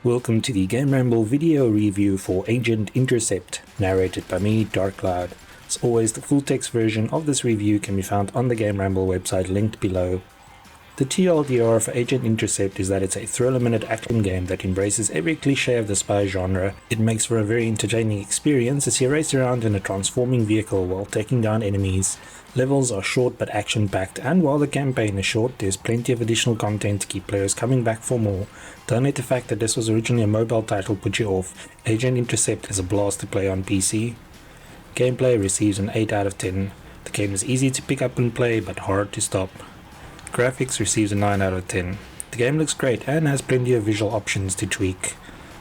Welcome to the GameRamble video review for Agent Intercept, narrated by me, Darkcloud. As always, the full text version of this review can be found on the GameRamble website linked below. The TLDR for Agent Intercept is that it's a thriller-minute action game that embraces every cliché of the spy genre. It makes for a very entertaining experience as you race around in a transforming vehicle while taking down enemies. Levels are short but action-packed, and while the campaign is short, there's plenty of additional content to keep players coming back for more. Don't let the fact that this was originally a mobile title put you off. Agent Intercept is a blast to play on PC. Gameplay receives an 8 out of 10. The game is easy to pick up and play, but hard to stop. Graphics receives a 9 out of 10. The game looks great and has plenty of visual options to tweak.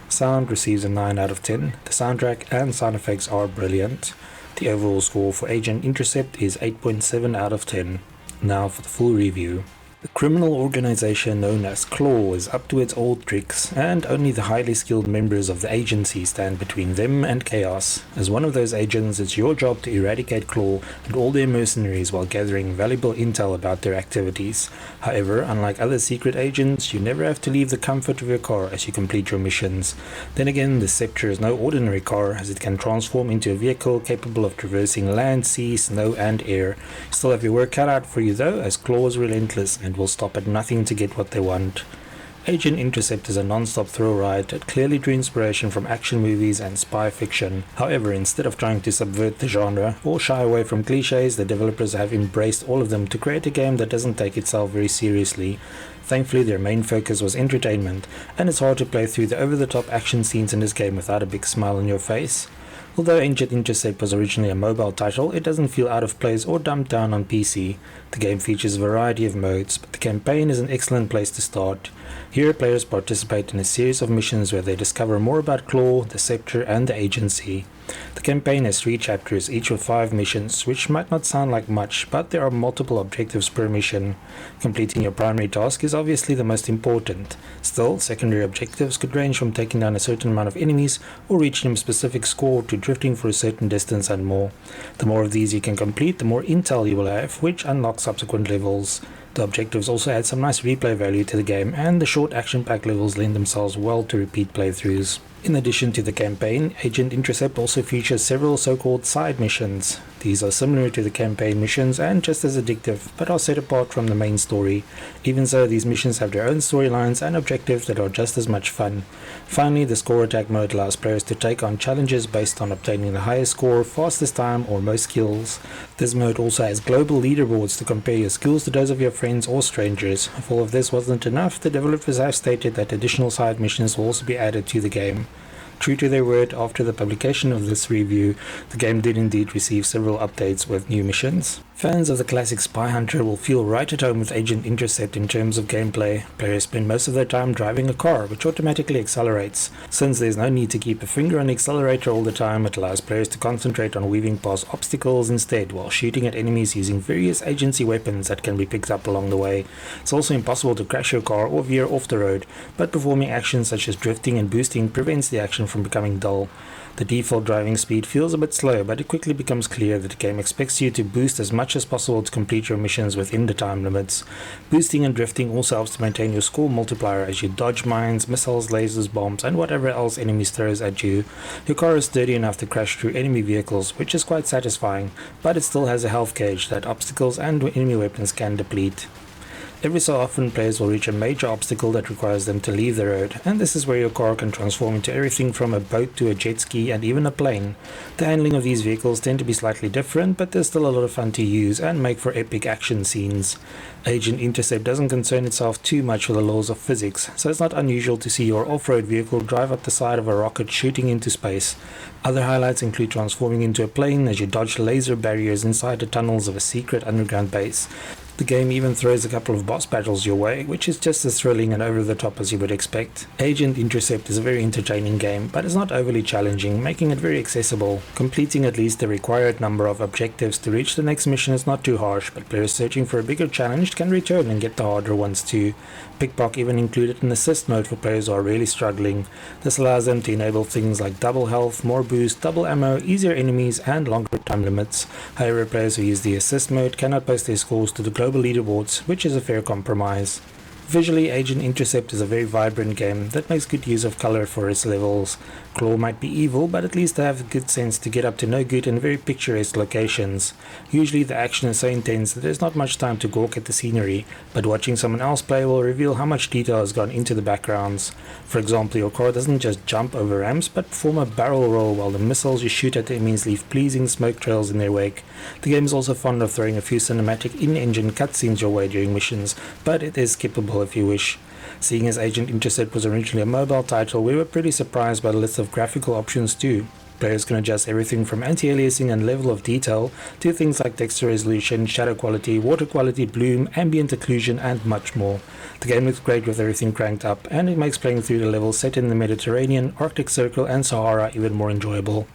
Sound receives a 9 out of 10. The soundtrack and sound effects are brilliant. The overall score for Agent Intercept is 8.7 out of 10. Now for the full review. The criminal organization known as Claw is up to its old tricks, and only the highly skilled members of the agency stand between them and chaos. As one of those agents, it's your job to eradicate Claw and all their mercenaries while gathering valuable intel about their activities. However, unlike other secret agents, you never have to leave the comfort of your car as you complete your missions. Then again, the Scepter is no ordinary car, as it can transform into a vehicle capable of traversing land, sea, snow and air. You still have your work cut out for you though, as Claw is relentless and will stop at nothing to get what they want. Agent Intercept is a non-stop thrill ride that clearly drew inspiration from action movies and spy fiction. However, instead of trying to subvert the genre or shy away from cliches, the developers have embraced all of them to create a game that doesn't take itself very seriously. Thankfully, their main focus was entertainment, and it's hard to play through the over-the-top action scenes in this game without a big smile on your face. Although Agent Intercept was originally a mobile title, it doesn't feel out of place or dumbed down on PC. The game features a variety of modes, but the campaign is an excellent place to start. Here, players participate in a series of missions where they discover more about Claw, the Scepter, and the agency. The campaign has 3 chapters, each with 5 missions, which might not sound like much, but there are multiple objectives per mission. Completing your primary task is obviously the most important. Still, secondary objectives could range from taking down a certain amount of enemies or reaching a specific score to drifting for a certain distance and more. The more of these you can complete, the more intel you will have, which unlocks subsequent levels. The objectives also add some nice replay value to the game, and the short action-packed levels lend themselves well to repeat playthroughs. In addition to the campaign, Agent Intercept also features several so-called side missions. These are similar to the campaign missions and just as addictive, but are set apart from the main story. Even so, these missions have their own storylines and objectives that are just as much fun. Finally, the score attack mode allows players to take on challenges based on obtaining the highest score, fastest time, or most kills. This mode also has global leaderboards to compare your skills to those of your friends or strangers. If all of this wasn't enough, the developers have stated that additional side missions will also be added to the game. True to their word, after the publication of this review, the game did indeed receive several updates with new missions. Fans of the classic Spy Hunter will feel right at home with Agent Intercept in terms of gameplay. Players spend most of their time driving a car, which automatically accelerates. Since there's no need to keep a finger on the accelerator all the time, it allows players to concentrate on weaving past obstacles instead, while shooting at enemies using various agency weapons that can be picked up along the way. It's also impossible to crash your car or veer off the road, but performing actions such as drifting and boosting prevents the action from becoming dull. The default driving speed feels a bit slow, but it quickly becomes clear that the game expects you to boost as much as possible to complete your missions within the time limits. Boosting and drifting also helps to maintain your score multiplier as you dodge mines, missiles, lasers, bombs, and whatever else enemies throws at you. Your car is sturdy enough to crash through enemy vehicles, which is quite satisfying, but it still has a health gauge that obstacles and enemy weapons can deplete. Every so often, players will reach a major obstacle that requires them to leave the road, and this is where your car can transform into everything from a boat to a jet ski and even a plane. The handling of these vehicles tend to be slightly different, but there's still a lot of fun to use and make for epic action scenes. Agent Intercept doesn't concern itself too much with the laws of physics, so it's not unusual to see your off-road vehicle drive up the side of a rocket shooting into space. Other highlights include transforming into a plane as you dodge laser barriers inside the tunnels of a secret underground base. The game even throws a couple of boss battles your way, which is just as thrilling and over the top as you would expect. Agent Intercept is a very entertaining game, but it's not overly challenging, making it very accessible. Completing at least the required number of objectives to reach the next mission is not too harsh, but players searching for a bigger challenge can return and get the harder ones too. Pickpock even included an assist mode for players who are really struggling. This allows them to enable things like double health, more boost, double ammo, easier enemies, and longer time limits. However, players who use the assist mode cannot post their scores to the global leaderboards, which is a fair compromise. Visually, Agent Intercept is a very vibrant game that makes good use of color for its levels. Claw might be evil, but at least they have good sense to get up to no good in very picturesque locations. Usually the action is so intense that there's not much time to gawk at the scenery, but watching someone else play will reveal how much detail has gone into the backgrounds. For example, your car doesn't just jump over ramps, but form a barrel roll while the missiles you shoot at enemies leave pleasing smoke trails in their wake. The game is also fond of throwing a few cinematic in-engine cutscenes your way during missions, but it is skippable if you wish. Seeing as Agent Intercept was originally a mobile title, we were pretty surprised by the list of graphical options too. Players can adjust everything from anti-aliasing and level of detail to things like texture resolution, shadow quality, water quality, bloom, ambient occlusion and much more. The game looks great with everything cranked up, and it makes playing through the levels set in the Mediterranean, Arctic Circle and Sahara even more enjoyable.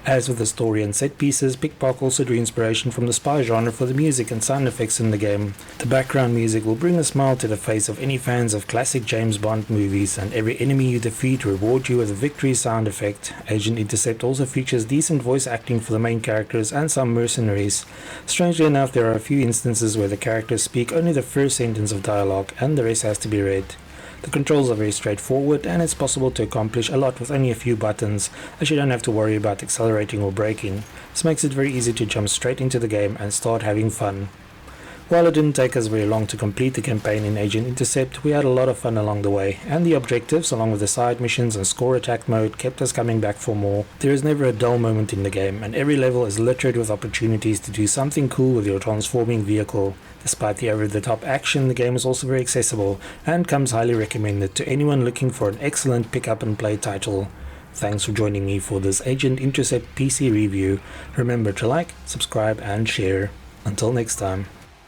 As with the story and set pieces, Pickpock also drew inspiration from the spy genre for the music and sound effects in the game. The background music will bring a smile to the face of any fans of classic James Bond movies, and every enemy you defeat reward you with a victory sound effect. Agent Intercept also features decent voice acting for the main characters and some mercenaries. Strangely enough, there are a few instances where the characters speak only the first sentence of dialogue and the rest has to be read. The controls are very straightforward, and it's possible to accomplish a lot with only a few buttons, as you don't have to worry about accelerating or braking. This makes it very easy to jump straight into the game and start having fun. While it didn't take us very long to complete the campaign in Agent Intercept, we had a lot of fun along the way, and the objectives, along with the side missions and score attack mode, kept us coming back for more. There is never a dull moment in the game, and every level is littered with opportunities to do something cool with your transforming vehicle. Despite the over-the-top action, the game is also very accessible, and comes highly recommended to anyone looking for an excellent pick-up-and-play title. Thanks for joining me for this Agent Intercept PC review. Remember to like, subscribe and share. Until next time.